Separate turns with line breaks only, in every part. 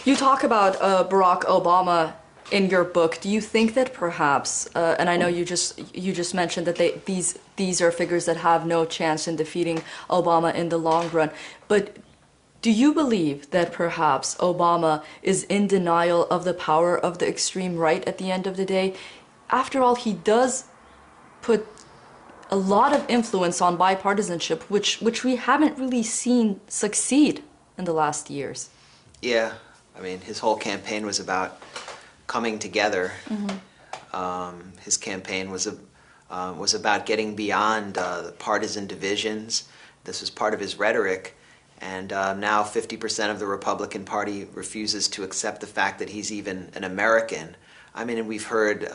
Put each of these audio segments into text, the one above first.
You talk about Barack Obama in your book. Do you think that perhaps, and I know you just mentioned that these are figures that have no chance in defeating Obama in the long run, but do you believe that perhaps Obama is in denial of the power of the extreme right at the end of the day? After all, he does put a lot of influence on bipartisanship, which we haven't really seen succeed in the last years.
Yeah, I mean, his whole campaign was about coming together. His campaign was about getting beyond the partisan divisions. This was part of his rhetoric. And now 50% of the Republican Party refuses to accept the fact that he's even an American. I mean, we've heard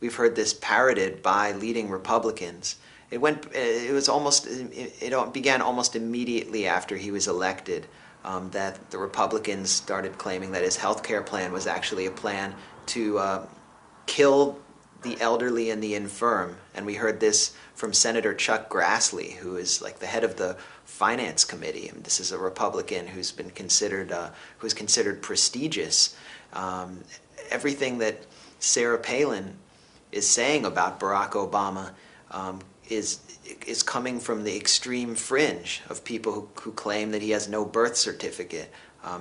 this parroted by leading Republicans. It began almost immediately after he was elected, that the Republicans started claiming that his health care plan was actually a plan to kill the elderly and the infirm. And we heard this from Senator Chuck Grassley, who is like the head of the Finance Committee. And this is a Republican who's been considered prestigious. Everything that Sarah Palin is saying about Barack Obama is coming from the extreme fringe of people who claim that he has no birth certificate.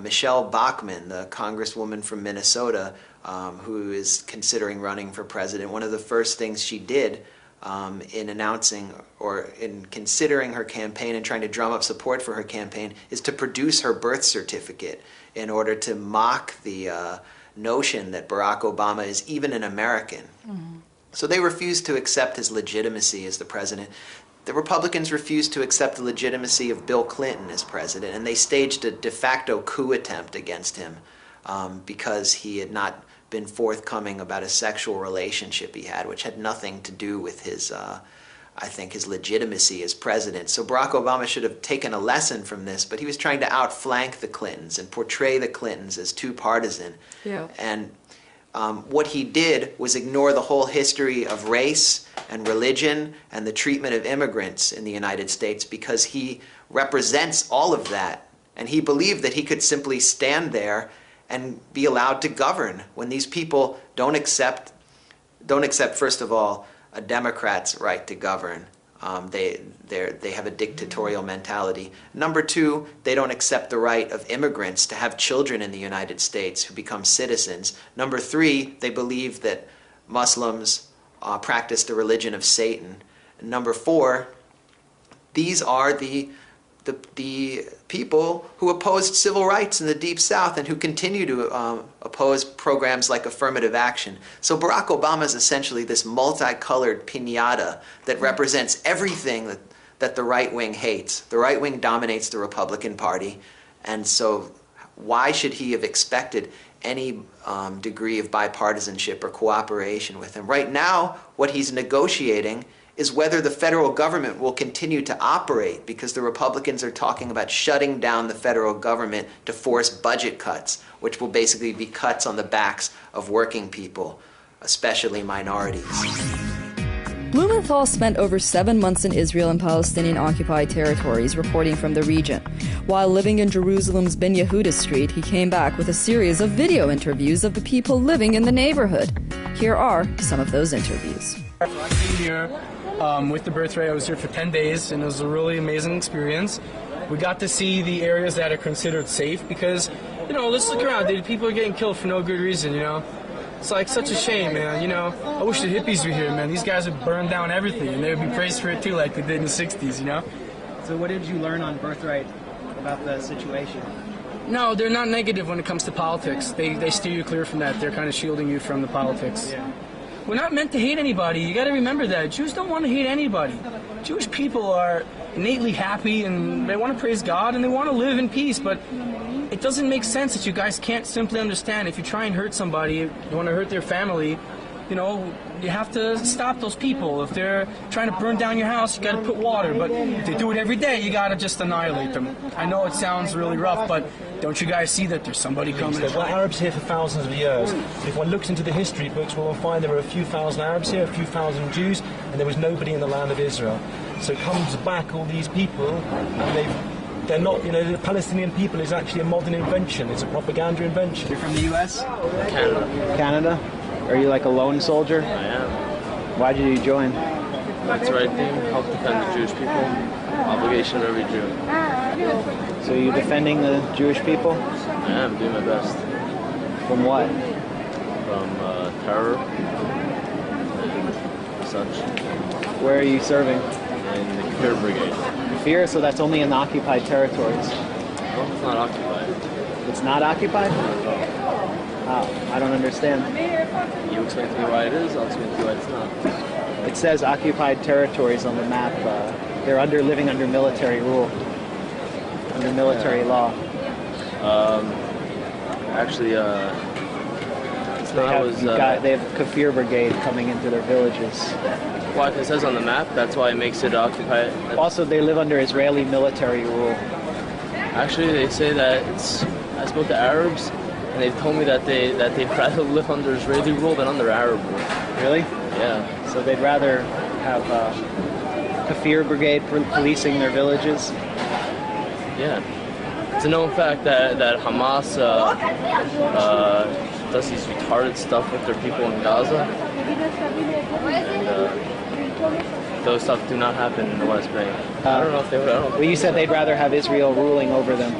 Michelle Bachmann, the congresswoman from Minnesota, who is considering running for president, one of the first things she did in announcing or in considering her campaign and trying to drum up support for her campaign is to produce her birth certificate in order to mock the notion that Barack Obama is even an American. So they refused to accept his legitimacy as the president. The Republicans refused to accept the legitimacy of Bill Clinton as president, and they staged a de facto coup attempt against him because he had not been forthcoming about a sexual relationship he had, which had nothing to do with his, I think, his legitimacy as president. So Barack Obama should have taken a lesson from this, but he was trying to outflank the Clintons and portray the Clintons as too partisan.
Yeah.
And what he did was ignore the whole history of race and religion and the treatment of immigrants in the United States, because he represents all of that. And he believed that he could simply stand there and be allowed to govern when these people don't accept, first of all, a Democrat's right to govern. They have a dictatorial mentality. Number two, they don't accept the right of immigrants to have children in the United States who become citizens. Number three, they believe that Muslims practice the religion of Satan. And number four, these are the people who opposed civil rights in the Deep South and who continue to oppose programs like affirmative action. So Barack Obama is essentially this multicolored piñata that represents everything that the right wing hates. The right wing dominates the Republican Party, and so why should he have expected any degree of bipartisanship or cooperation with him? Right now, what he's negotiating is whether the federal government will continue to operate, because the Republicans are talking about shutting down the federal government to force budget cuts, which will basically be cuts on the backs of working people, especially minorities.
Blumenthal spent over 7 months in Israel and Palestinian-occupied territories, reporting from the region. While living in Jerusalem's Ben Yehuda Street, he came back with a series of video interviews of the people living in the neighborhood. Here are some of those interviews.
I came here with the birthright. I was here for 10 days, and it was a really amazing experience. We got to see the areas that are considered safe because, let's look around. People are getting killed for no good reason, It's like such a shame, man. I wish the hippies were here, man. These guys would burn down everything, and they would be praised for it too, like they did in the 60s,
So what did you learn on Birthright about the situation?
No, they're not negative when it comes to politics. They steer you clear from that. They're kind of shielding you from the politics.
Yeah.
We're not meant to hate anybody. You got to remember that. Jews don't want to hate anybody. Jewish people are innately happy, and they want to praise God, and they want to live in peace, but it doesn't make sense that you guys can't simply understand. If you try and hurt somebody, you want to hurt their family, you have to stop those people. If they're trying to burn down your house, you got to put water. But if they do it every day, you got to just annihilate them. I know it sounds really rough, but don't you guys see that there's somebody coming?
There were Arabs here for thousands of years. If one looks into the history books, we'll find there were a few thousand Arabs here, a few thousand Jews, and there was nobody in the land of Israel. So it comes back all these people, and they've they're not, you know, the Palestinian people is actually a modern invention. It's a propaganda invention.
You're from the U.S.?
Canada.
Canada? Are you like a lone soldier?
I am.
Why did you join?
That's the right thing. Help defend the Jewish people. Obligation of every Jew.
So you're defending the Jewish people?
I am doing my best.
From what?
From terror and such.
Where are you serving?
In the Kafir Brigade.
Fear, so that's only in the occupied territories.
No, it's not occupied.
It's not occupied? How? I don't understand.
You explain to me why it is, I'll explain to you why it's not.
It says occupied territories on the map. They're living under military rule, under military law.
Actually, it's
They have a Kafir Brigade coming into their villages.
well, if it says on the map, that's why it makes it occupied.
Also, they live under Israeli military rule.
Actually, they say that I spoke to Arabs, and they've told me that they'd rather live under Israeli rule than under Arab rule.
Really?
Yeah.
So they'd rather have Kafir Brigade policing their villages?
Yeah. It's a known fact that Hamas does these retarded stuff with their people in Gaza. And those stuff do not happen in the West Bank. I don't know if they would.
Well, you said they'd rather have Israel ruling over them.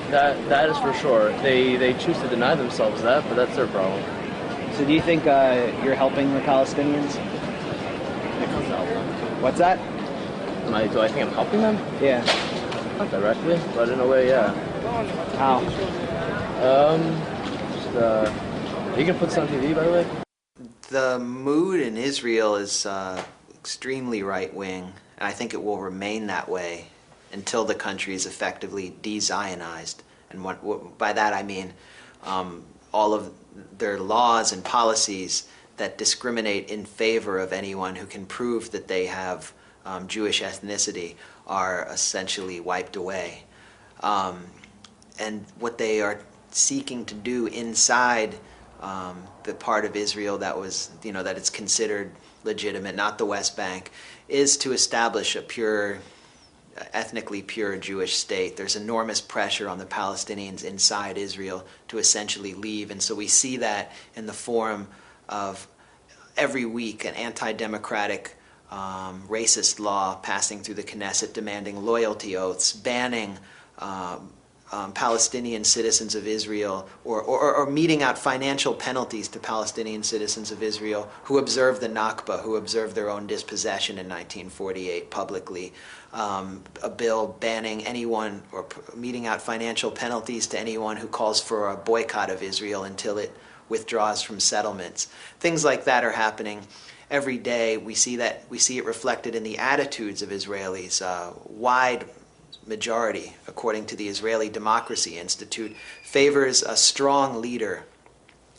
That is for sure. They choose to deny themselves that, but that's their problem.
So do you think you're helping the Palestinians? What's that?
Do I think I'm helping them?
Yeah.
Not directly, but in a way, yeah.
How?
You can put this on TV, by the way.
The mood in Israel is extremely right-wing, and I think it will remain that way until the country is effectively de-Zionized. And by that I mean all of their laws and policies that discriminate in favor of anyone who can prove that they have Jewish ethnicity are essentially wiped away. And what they are seeking to do inside the part of Israel that was, that it's considered legitimate, not the West Bank, is to establish a ethnically pure Jewish state. There's enormous pressure on the Palestinians inside Israel to essentially leave, and so we see that in the form of every week an anti-democratic racist law passing through the Knesset demanding loyalty oaths, banning Palestinian citizens of Israel, or meting out financial penalties to Palestinian citizens of Israel who observed the Nakba, who observed their own dispossession in 1948 publicly. A bill banning anyone or meting out financial penalties to anyone who calls for a boycott of Israel until it withdraws from settlements. Things like that are happening every day. We see it reflected in the attitudes of Israelis. Wide majority, according to the Israeli Democracy Institute, favors a strong leader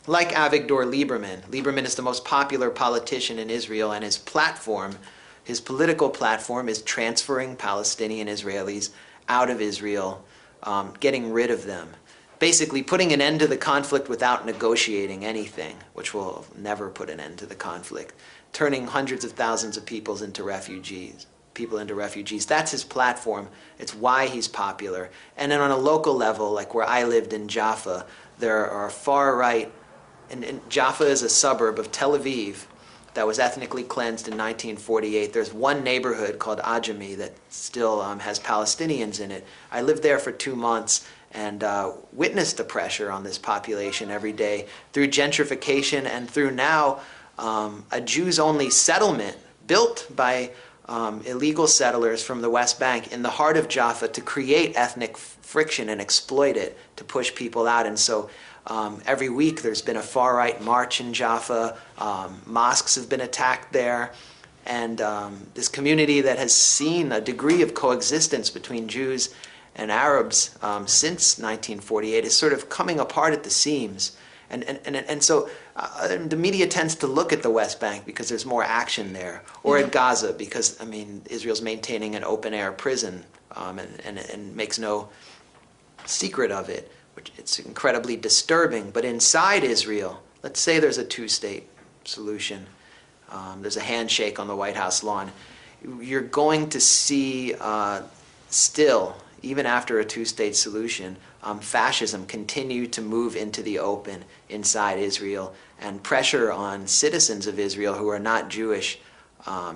like Avigdor Lieberman. Lieberman is the most popular politician in Israel, and his political platform is transferring Palestinian Israelis out of Israel, getting rid of them. Basically putting an end to the conflict without negotiating anything, which will never put an end to the conflict. Turning hundreds of thousands of people into refugees. That's his platform. It's why he's popular. And then on a local level, like where I lived in Jaffa, there are far right, and Jaffa is a suburb of Tel Aviv that was ethnically cleansed in 1948. There's one neighborhood called Ajami that still has Palestinians in it. I lived there for 2 months and witnessed the pressure on this population every day through gentrification and through now a Jews-only settlement built by illegal settlers from the West Bank in the heart of Jaffa to create ethnic friction and exploit it to push people out. And so every week there's been a far-right march in Jaffa. Mosques have been attacked there. And this community that has seen a degree of coexistence between Jews and Arabs since 1948 is sort of coming apart at the seams. And so the media tends to look at the West Bank because there's more action there, or at Gaza because, Israel's maintaining an open-air prison and makes no secret of it, which it's incredibly disturbing. But inside Israel, let's say there's a two-state solution. There's a handshake on the White House lawn. You're going to see still, even after a two-state solution, fascism continued to move into the open inside Israel, and pressure on citizens of Israel who are not Jewish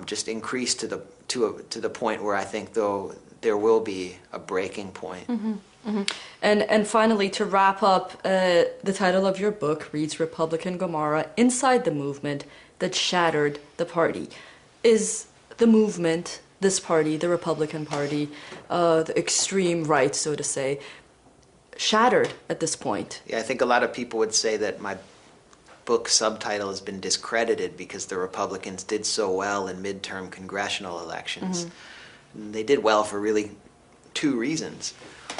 just increased to the point where I think, though, there will be a breaking point.
Mm-hmm. Mm-hmm. And finally, to wrap up, the title of your book reads Republican Gomorrah, Inside the Movement That Shattered the Party. Is the movement, this party, the Republican Party, the extreme right, so to say, shattered at this point?
Yeah, I think a lot of people would say that my book subtitle has been discredited because the Republicans did so well in midterm congressional elections. Mm-hmm. They did well for really two reasons.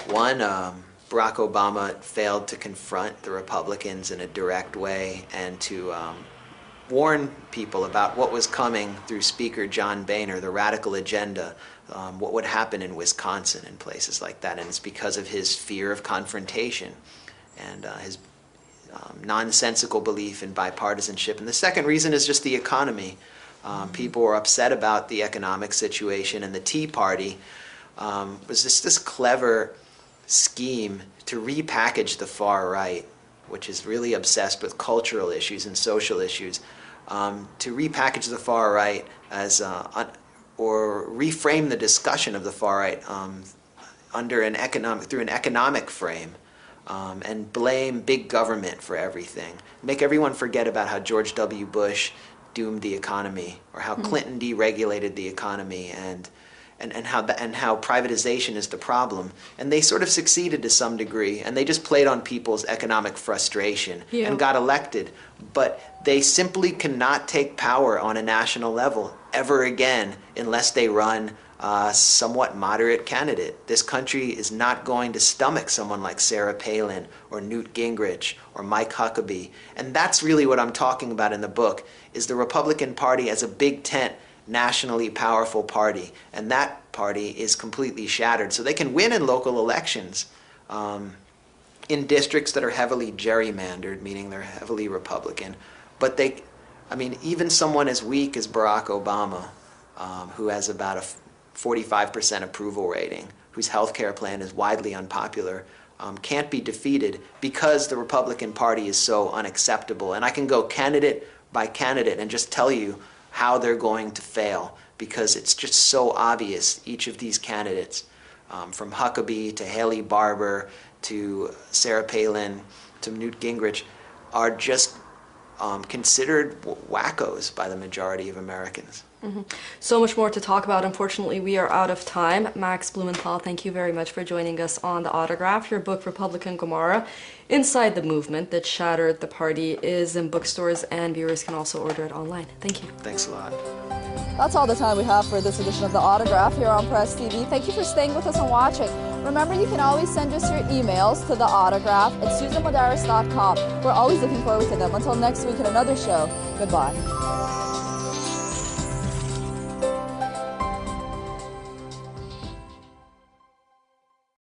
One, Barack Obama failed to confront the Republicans in a direct way and to warn people about what was coming through Speaker John Boehner, the radical agenda, what would happen in Wisconsin and places like that. And it's because of his fear of confrontation and his nonsensical belief in bipartisanship. And the second reason is just the economy. People were upset about the economic situation, and the Tea Party was just this clever scheme to repackage the far right, which is really obsessed with cultural issues and social issues, to repackage the far right as, or reframe the discussion of the far right through an economic frame, and blame big government for everything. Make everyone forget about how George W. Bush doomed the economy, or how Clinton deregulated the economy, and how privatization is the problem. And they sort of succeeded to some degree, and they just played on people's economic frustration and got elected. But they simply cannot take power on a national level ever again unless they run a somewhat moderate candidate. This country is not going to stomach someone like Sarah Palin or Newt Gingrich or Mike Huckabee. And that's really what I'm talking about in the book, is the Republican Party as a big tent, nationally powerful party, and that party is completely shattered. So they can win in local elections in districts that are heavily gerrymandered, meaning they're heavily Republican. But even someone as weak as Barack Obama, who has about a 45% approval rating, whose health care plan is widely unpopular, can't be defeated because the Republican Party is so unacceptable. And I can go candidate by candidate and just tell you how they're going to fail, because it's just so obvious. Each of these candidates, from Huckabee to Haley Barbour to Sarah Palin to Newt Gingrich, are just considered wackos by the majority of Americans.
Mm-hmm. So much more to talk about. Unfortunately, we are out of time. Max Blumenthal, thank you very much for joining us on The Autograph. Your book, Republican Gomorrah, Inside the Movement That Shattered the Party, is in bookstores, and viewers can also order it online. Thank you.
Thanks a lot.
That's all the time we have for this edition of The Autograph here on Press TV. Thank you for staying with us and watching. Remember, you can always send us your emails to theautograph@susanmadaris.com. We're always looking forward to them. Until next week in another show, goodbye.